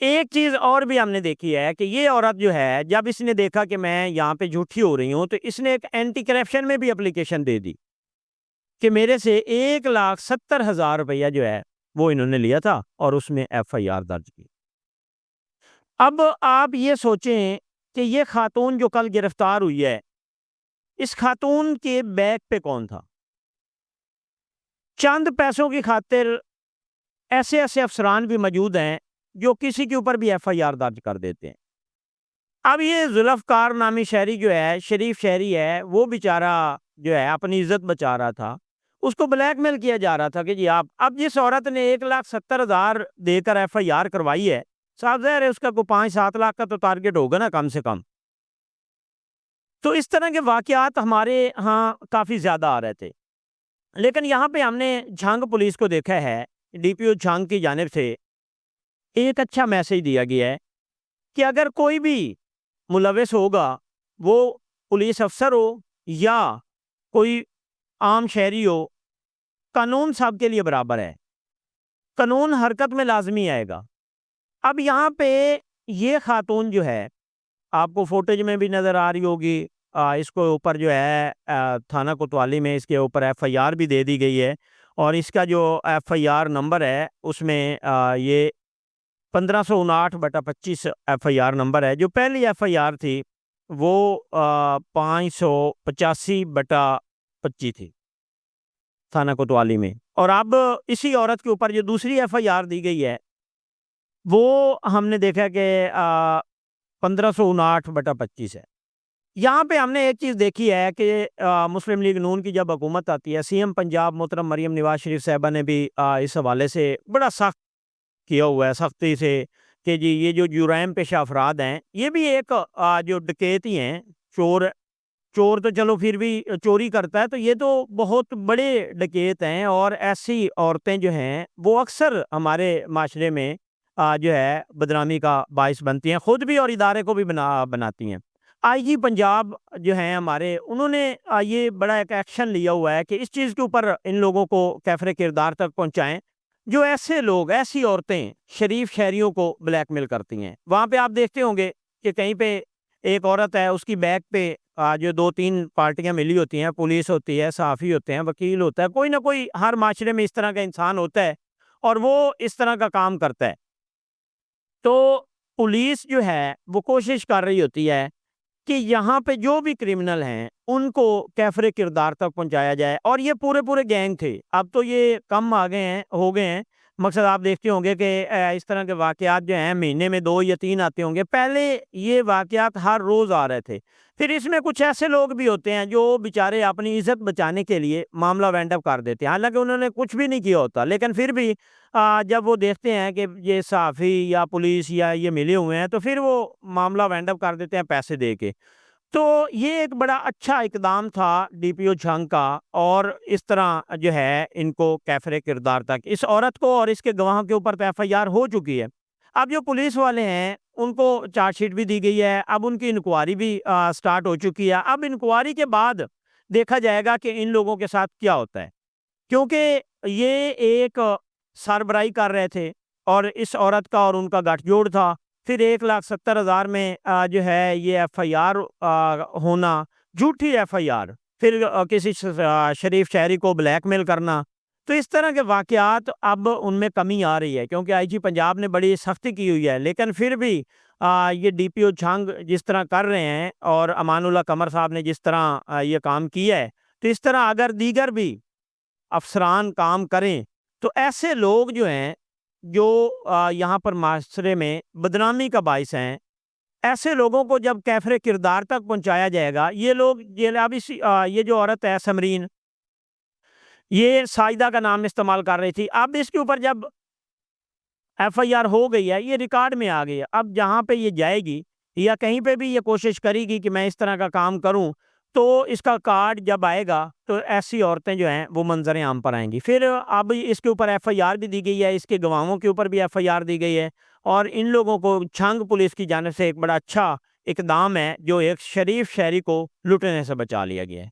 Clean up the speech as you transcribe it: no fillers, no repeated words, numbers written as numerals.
ایک چیز اور بھی ہم نے دیکھی ہے کہ یہ عورت جو ہے جب اس نے دیکھا کہ میں یہاں پہ جھوٹی ہو رہی ہوں تو اس نے ایک اینٹی کرپشن میں بھی اپلیکیشن دے دی کہ میرے سے 1,70,000 روپیہ جو ہے وہ انہوں نے لیا تھا اور اس میں ایف آئی آر درج کی۔ اب آپ یہ سوچیں کہ یہ خاتون جو کل گرفتار ہوئی ہے اس خاتون کے بیگ پہ کون تھا؟ چند پیسوں کی خاطر ایسے ایسے افسران بھی موجود ہیں جو کسی کے اوپر بھی ایف آئی آر درج کر دیتے ہیں۔ اب یہ ذوالفقار نامی شہری جو ہے، شریف شہری ہے، وہ بیچارہ جو ہے اپنی عزت بچا رہا تھا، اس کو بلیک میل کیا جا رہا تھا کہ جی آپ، اب جس عورت نے 1,70,000 دے کر ایف آئی آر کروائی ہے، صاحب ظاہر ہے اس کا کوئی 5-7 لاکھ کا تو ٹارگٹ ہوگا نا کم سے کم۔ تو اس طرح کے واقعات ہمارے ہاں کافی زیادہ آ رہے تھے، لیکن یہاں پہ ہم نے جھنگ پولیس کو دیکھا ہے، ڈی پی او جھنگ کی جانب سے ایک اچھا میسج دیا گیا ہے کہ اگر کوئی بھی ملوث ہوگا، وہ پولیس افسر ہو یا کوئی عام شہری ہو، قانون سب کے لیے برابر ہے، قانون حرکت میں لازمی آئے گا۔ اب یہاں پہ یہ خاتون جو ہے آپ کو فوٹیج میں بھی نظر آ رہی ہوگی، اس کو اوپر جو ہے تھانہ کوتوالی میں اس کے اوپر ایف آئی آر بھی دے دی گئی ہے، اور اس کا جو ایف آئی آر نمبر ہے اس میں یہ 1559/25 ایف آئی آر نمبر ہے۔ جو پہلی ایف آئی آر تھی وہ 585/25 تھی تھانہ کوتوالی میں، اور اب اسی عورت کے اوپر جو دوسری ایف آئی آر دی گئی ہے وہ ہم نے دیکھا کہ 1559/25 ہے۔ یہاں پہ ہم نے ایک چیز دیکھی ہے کہ مسلم لیگ نون کی جب حکومت آتی ہے، سی ایم پنجاب محترم مریم نواز شریف صاحبہ نے بھی اس حوالے سے بڑا سخت کیا ہوا ہے، سختی سے، کہ جی یہ جو جرائم پیشہ افراد ہیں، یہ بھی ایک جو ڈکیتی ہیں، چور تو چلو پھر بھی چوری کرتا ہے، تو یہ تو بہت بڑے ڈکیت ہیں، اور ایسی عورتیں جو ہیں وہ اکثر ہمارے معاشرے میں جو ہے بدنامی کا باعث بنتی ہیں، خود بھی اور ادارے کو بھی بناتی ہیں۔ آئی جی پنجاب جو ہیں ہمارے، انہوں نے یہ بڑا ایک ایکشن لیا ہوا ہے کہ اس چیز کے اوپر ان لوگوں کو کیفر کردار تک پہنچائیں جو ایسے لوگ، ایسی عورتیں شریف شہریوں کو بلیک میل کرتی ہیں۔ وہاں پہ آپ دیکھتے ہوں گے کہ کہیں پہ ایک عورت ہے، اس کی بیک پہ جو 2-3 پارٹیاں ملی ہوتی ہیں، پولیس ہوتی ہے، صحافی ہوتے ہیں، وکیل ہوتا ہے، کوئی نہ کوئی ہر معاشرے میں اس طرح کا انسان ہوتا ہے اور وہ اس طرح کا کام کرتا ہے۔ تو پولیس جو ہے وہ کوشش کر رہی ہوتی ہے کہ یہاں پہ جو بھی کرمنل ہیں ان کو کیفر کردار تک پہنچایا جائے، اور یہ پورے گینگ تھے، اب تو یہ کم ہو گئے ہیں۔ مقصد آپ دیکھتے ہوں گے کہ اس طرح کے واقعات جو ہیں مہینے میں 2 یا 3 آتے ہوں گے، پہلے یہ واقعات ہر روز آ رہے تھے۔ پھر اس میں کچھ ایسے لوگ بھی ہوتے ہیں جو بیچارے اپنی عزت بچانے کے لیے معاملہ وینڈ اپ کر دیتے ہیں، حالانکہ انہوں نے کچھ بھی نہیں کیا ہوتا، لیکن پھر بھی جب وہ دیکھتے ہیں کہ یہ صحافی یا پولیس یا یہ ملے ہوئے ہیں تو پھر وہ معاملہ وینڈ اپ کر دیتے ہیں پیسے دے کے۔ تو یہ ایک بڑا اچھا اقدام تھا ڈی پی او جھنگ کا، اور اس طرح جو ہے ان کو کیفر کردار تک، اس عورت کو اور اس کے گواہوں کے اوپر ایف آئی آر ہو چکی ہے۔ اب جو پولیس والے ہیں ان کو چارج شیٹ بھی دی گئی ہے، اب ان کی انکوائری بھی سٹارٹ ہو چکی ہے۔ اب انکوائری کے بعد دیکھا جائے گا کہ ان لوگوں کے ساتھ کیا ہوتا ہے، کیونکہ یہ ایک سربراہی کر رہے تھے اور اس عورت کا اور ان کا گٹھ جوڑ تھا، پھر 1,70,000 میں جو ہے یہ ایف آئی آر ہونا، جھوٹی ایف آئی آر، پھر کسی شریف شہری کو بلیک میل کرنا، تو اس طرح کے واقعات اب ان میں کمی آ رہی ہے، کیونکہ آئی جی پنجاب نے بڑی سختی کی ہوئی ہے، لیکن پھر بھی یہ ڈی پی او جھنگ جس طرح کر رہے ہیں اور امان اللہ قمر صاحب نے جس طرح یہ کام کیا ہے، تو اس طرح اگر دیگر بھی افسران کام کریں تو ایسے لوگ جو ہیں جو یہاں پر معاشرے میں بدنامی کا باعث ہیں، ایسے لوگوں کو جب کیفر کردار تک پہنچایا جائے گا، یہ لوگ یہ جو عورت ہے سمرین، یہ ساجدہ کا نام استعمال کر رہی تھی، اب اس کے اوپر جب ایف آئی آر ہو گئی ہے، یہ ریکارڈ میں آ گئی ہے، اب جہاں پہ یہ جائے گی یا کہیں پہ بھی یہ کوشش کرے گی کہ میں اس طرح کا کام کروں، تو اس کا کارڈ جب آئے گا تو ایسی عورتیں جو ہیں وہ منظر عام پر آئیں گی۔ پھر اب اس کے اوپر ایف آئی آر بھی دی گئی ہے، اس کے گواہوں کے اوپر بھی ایف آئی آر دی گئی ہے، اور ان لوگوں کو جھنگ پولیس کی جانب سے ایک بڑا اچھا اقدام ہے جو ایک شریف شہری کو لٹنے سے بچا لیا گیا ہے۔